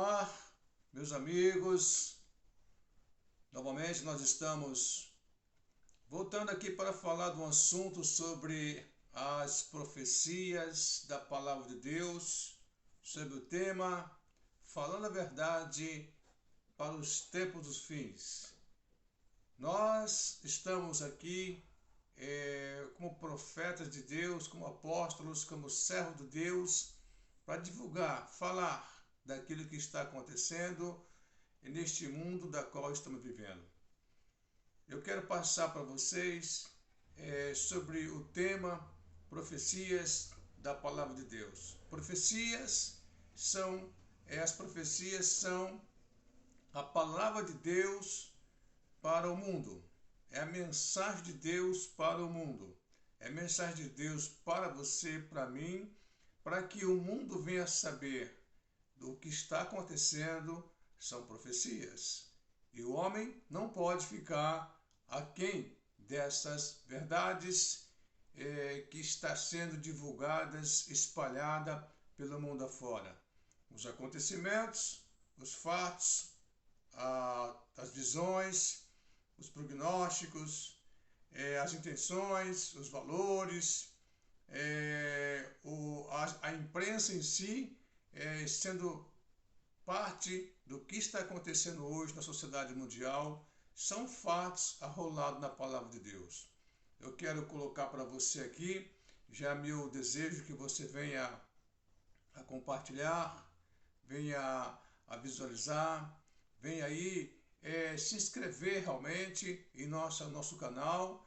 Olá, meus amigos. Novamente nós estamos voltando aqui para falar de um assunto sobre as profecias da Palavra de Deus, sobre o tema Falando a Verdade para os Tempos dos Fins. Nós estamos aqui como profetas de Deus, como apóstolos, como servos de Deus, para divulgar, falar daquilo que está acontecendo neste mundo da qual estamos vivendo. Eu quero passar para vocês sobre o tema profecias da Palavra de Deus. As profecias são a palavra de Deus para o mundo. É a mensagem de Deus para o mundo. É a mensagem de Deus para você, para mim, para que o mundo venha saber do que está acontecendo. São profecias. E o homem não pode ficar aquém dessas verdades que está sendo divulgadas, espalhada pelo mundo afora. Os acontecimentos, os fatos, as visões, os prognósticos, as intenções, os valores, a imprensa em si sendo parte do que está acontecendo hoje na sociedade mundial, são fatos arrolados na Palavra de Deus. Eu quero colocar para você aqui, já meu desejo que você venha a compartilhar, venha a visualizar, venha aí se inscrever realmente em nosso canal,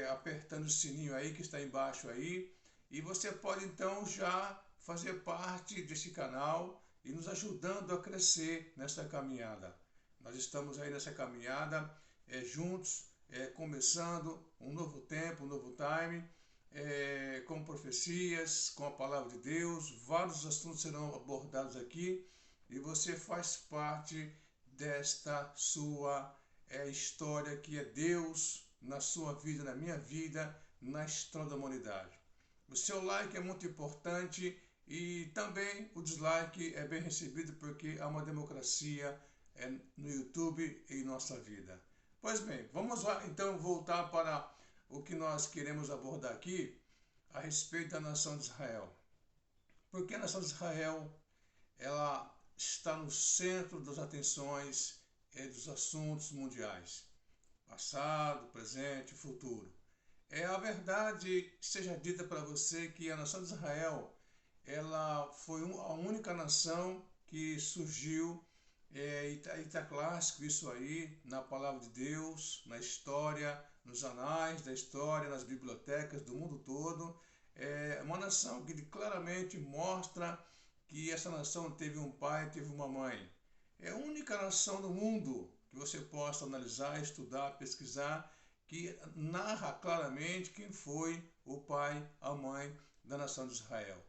apertando o sininho aí que está embaixo aí, e você pode então já fazer parte desse canal e nos ajudando a crescer nessa caminhada. Nós estamos aí nessa caminhada juntos, começando um novo tempo, um novo time, com profecias, com a palavra de Deus. Vários assuntos serão abordados aqui e você faz parte desta sua história que é Deus na sua vida, na minha vida, na história da humanidade. O seu like é muito importante. E também o dislike é bem recebido porque há uma democracia no YouTube em nossa vida. Pois bem, vamos lá então voltar para o que nós queremos abordar aqui a respeito da nação de Israel. Porque a nação de Israel ela está no centro das atenções dos assuntos mundiais. Passado, presente, futuro. A verdade seja dita para você que a nação de Israel ela foi a única nação que surgiu, e está clássico isso aí, na palavra de Deus, na história, nos anais da história, nas bibliotecas do mundo todo. É uma nação que claramente mostra que essa nação teve um pai, teve uma mãe. É a única nação do mundo que você possa analisar, estudar, pesquisar, que narra claramente quem foi o pai, a mãe da nação de Israel.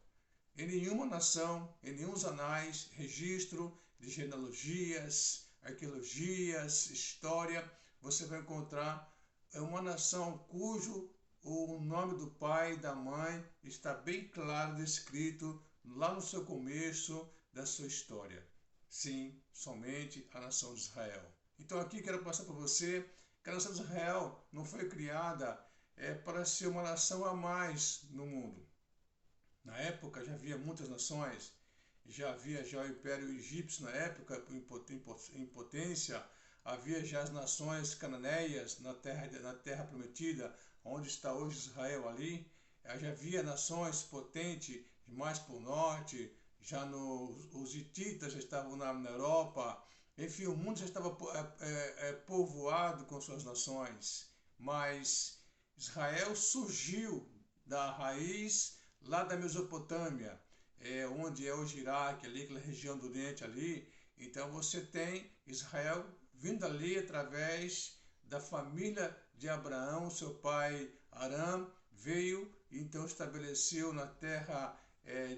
Em nenhuma nação, em nenhum anais, registro de genealogias, arqueologias, história, você vai encontrar uma nação cujo o nome do pai e da mãe está bem claro descrito lá no seu começo da sua história. Sim, somente a nação de Israel. Então aqui quero passar para você que a nação de Israel não foi criada para ser uma nação a mais no mundo. Na época já havia muitas nações, já havia o Império Egípcio na época, em potência, havia já as nações cananeias na terra prometida, onde está hoje Israel ali, já havia nações potentes mais para o norte, os hititas já estavam na Europa, enfim, o mundo já estava povoado com suas nações, mas Israel surgiu da raiz lá da Mesopotâmia, onde é hoje Iraque, ali, aquela região do Oriente ali. Então você tem Israel vindo ali através da família de Abraão, seu pai Aram, veio e então estabeleceu na terra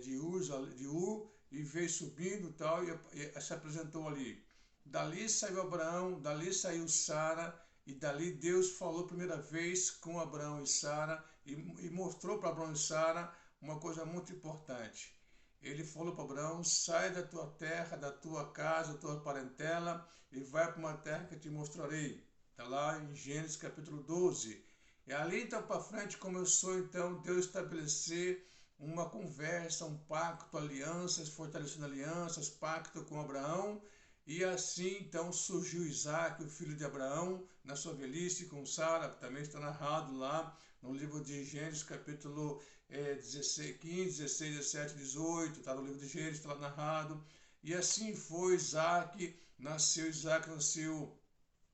de Ur e veio subindo tal, e se apresentou ali. Dali saiu Abraão, dali saiu Sara, e dali Deus falou a primeira vez com Abraão e Sara, e mostrou para Abraão e Sara uma coisa muito importante. ele falou para Abraão: sai da tua terra, da tua casa, da tua parentela e vai para uma terra que eu te mostrarei. Está lá em Gênesis capítulo 12. E ali então para frente começou então Deus estabelecer uma conversa, um pacto, alianças, fortalecendo alianças, pacto com Abraão. E assim então surgiu Isaac, o filho de Abraão, na sua velhice com Sara, também está narrado lá no livro de Gênesis capítulo 16, 15, 16, 17, 18, está no livro de Gênesis, está lá narrado. E assim foi Isaac, nasceu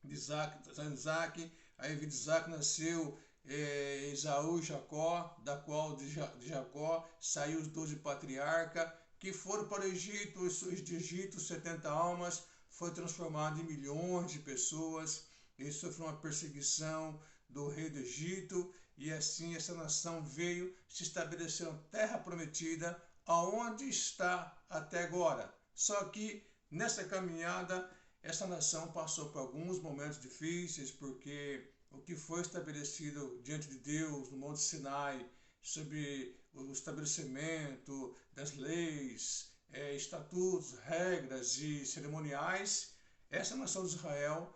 de Isaac, aí de Isaac nasceu Esaú e Jacó, da qual de Jacó saiu os 12 patriarcas, que foram para o Egito, os de Egito, 70 almas, foi transformado em milhões de pessoas, ele sofreu uma perseguição do rei do Egito, e assim essa nação veio se estabelecer na terra prometida, aonde está até agora. Só que nessa caminhada, essa nação passou por alguns momentos difíceis, porque o que foi estabelecido diante de Deus no Monte Sinai, sobre o estabelecimento das leis, estatutos, regras e cerimoniais, essa nação de Israel,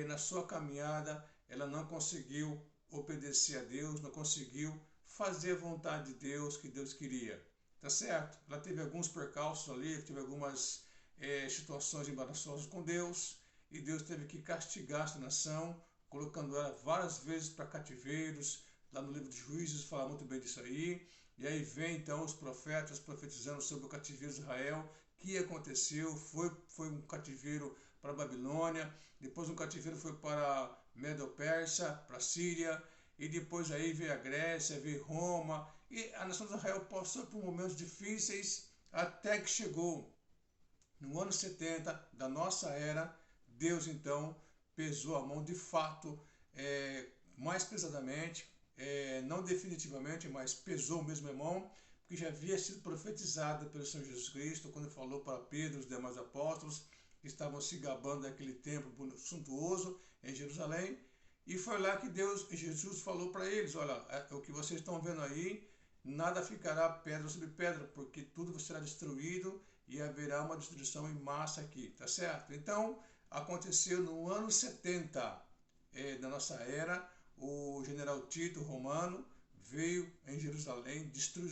na sua caminhada, ela não conseguiu obedecer a Deus, não conseguiu fazer a vontade de Deus que Deus queria. Tá certo? Ela teve alguns percalços ali, teve algumas situações embaraçosas com Deus, e Deus teve que castigar essa nação, colocando ela várias vezes para cativeiros. Lá no livro de Juízes fala muito bem disso aí. E aí vem então os profetas profetizando sobre o cativeiro de Israel, que aconteceu, foi um cativeiro para a Babilônia, depois um cativeiro foi para Medo-Persa, para a Síria, e depois aí veio a Grécia, veio Roma, e a nação de Israel passou por momentos difíceis, até que chegou no ano 70 da nossa era. Deus então pesou a mão de fato, mais pesadamente, não definitivamente, mas pesou mesmo a mão, porque já havia sido profetizada pelo Senhor Jesus Cristo, quando falou para Pedro e os demais apóstolos, que estavam se gabando daquele templo suntuoso em Jerusalém, e foi lá que Jesus falou para eles: olha, o que vocês estão vendo aí, nada ficará pedra sobre pedra, porque tudo será destruído e haverá uma destruição em massa aqui, tá certo? Então, aconteceu no ano 70 da nossa era, o general Tito romano veio em Jerusalém, destruiu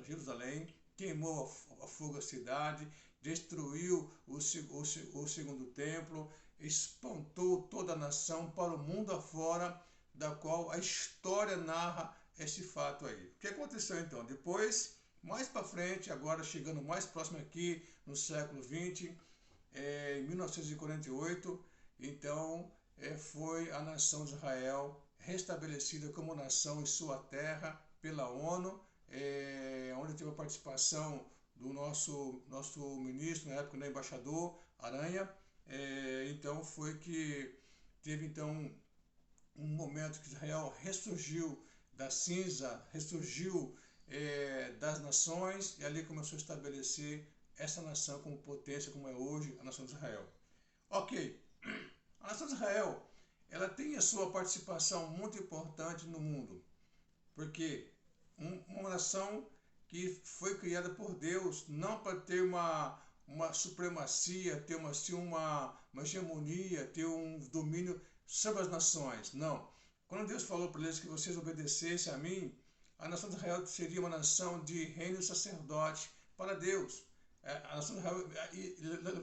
Jerusalém, queimou a fogo a cidade, destruiu o segundo templo, espantou toda a nação para o mundo afora, da qual a história narra esse fato aí. O que aconteceu então? Depois, mais para frente, agora chegando mais próximo aqui no século 20, em 1948, então foi a nação de Israel restabelecida como nação em sua terra pela ONU, onde teve a participação do nosso ministro, na época, embaixador Aranha. Então foi que teve então um momento que Israel ressurgiu da cinza, ressurgiu das nações, e ali começou a estabelecer essa nação como potência, como é hoje a nação de Israel. Ok, a nação de Israel, ela tem a sua participação muito importante no mundo, porque uma nação que foi criada por Deus, não para ter uma supremacia, ter uma hegemonia, ter um domínio sobre as nações, não. Quando Deus falou para eles que vocês obedecessem a mim, a nação de Israel seria uma nação de reino sacerdote para Deus. A nação de Israel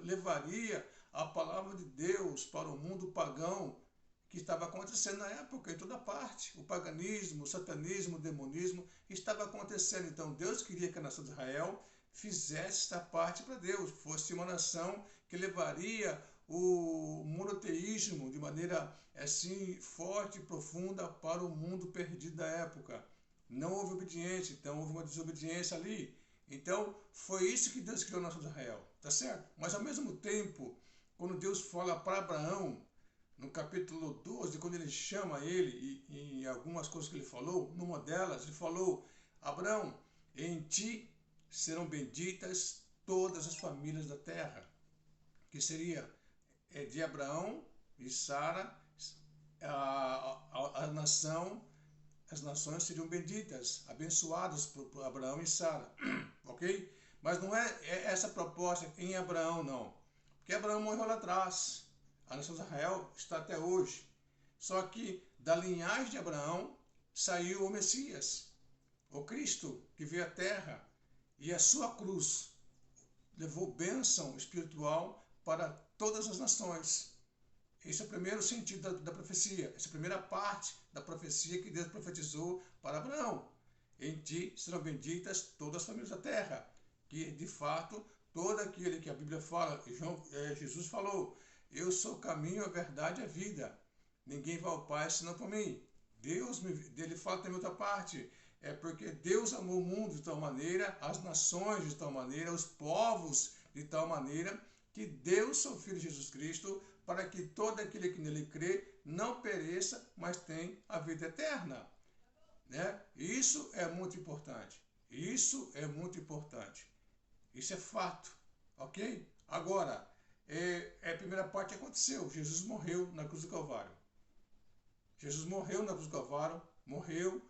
levaria a palavra de Deus para o mundo pagão que estava acontecendo na época, em toda parte. O paganismo, o satanismo, o demonismo estava acontecendo. Então Deus queria que a nação de Israel fizesse esta parte para Deus, fosse uma nação que levaria o monoteísmo de maneira assim forte e profunda para o mundo perdido da época. Não houve obediência, então houve uma desobediência ali. Então foi isso que Deus criou a nação de Israel, tá certo? Mas ao mesmo tempo, quando Deus fala para Abraão, no capítulo 12, quando ele chama ele, e em algumas coisas que ele falou, numa delas ele falou: Abraão, em ti serão benditas todas as famílias da terra, que seria de Abraão e Sara, a nação, as nações seriam benditas, abençoadas por Abraão e Sara, ok? Mas não é essa proposta em Abraão, não. Porque Abraão morreu lá atrás. A nação de Israel está até hoje. Só que da linhagem de Abraão saiu o Messias, o Cristo que veio à terra, e a sua cruz levou bênção espiritual para todas as nações. Esse é o primeiro sentido da profecia. Essa é a primeira parte da profecia que Deus profetizou para Abraão. Em ti serão benditas todas as famílias da terra. Que, de fato, todo aquele que a Bíblia fala, Jesus falou, eu sou o caminho, a verdade e a vida. Ninguém vai ao Pai senão por mim. Ele fala também outra parte, porque Deus amou o mundo de tal maneira, as nações de tal maneira, os povos de tal maneira, que deu seu Filho Jesus Cristo para que todo aquele que nele crê não pereça, mas tenha a vida eterna. Né? Isso é muito importante. Isso é muito importante. Isso é fato. Ok? Agora, a primeira parte aconteceu. Jesus morreu na cruz do Calvário. Jesus morreu na cruz do Calvário, morreu,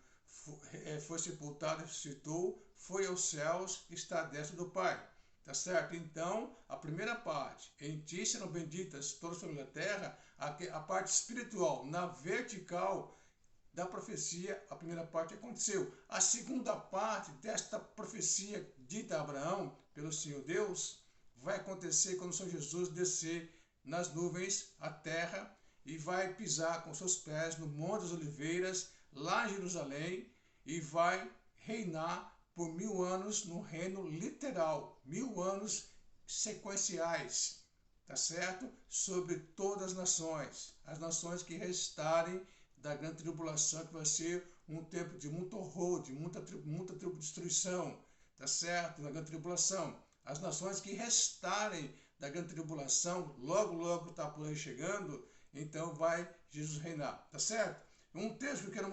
foi sepultado, ressuscitou, foi aos céus, está à destra do Pai. Tá certo? Então, a primeira parte, em ti serão benditas todas as famílias da terra, a parte espiritual, na vertical da profecia, a primeira parte aconteceu. A segunda parte desta profecia dita a Abraão pelo Senhor Deus, vai acontecer quando o Senhor Jesus descer nas nuvens à terra e vai pisar com seus pés no Monte das Oliveiras, lá em Jerusalém, e vai reinar por 1000 anos no reino literal, 1000 anos sequenciais, tá certo? Sobre todas as nações que restarem da grande tribulação, que vai ser um tempo de muito horror, de muita destruição, tá certo? Da grande tribulação. As nações que restarem da grande tribulação, logo está por aí chegando, então vai Jesus reinar, tá certo? Um texto que eu quero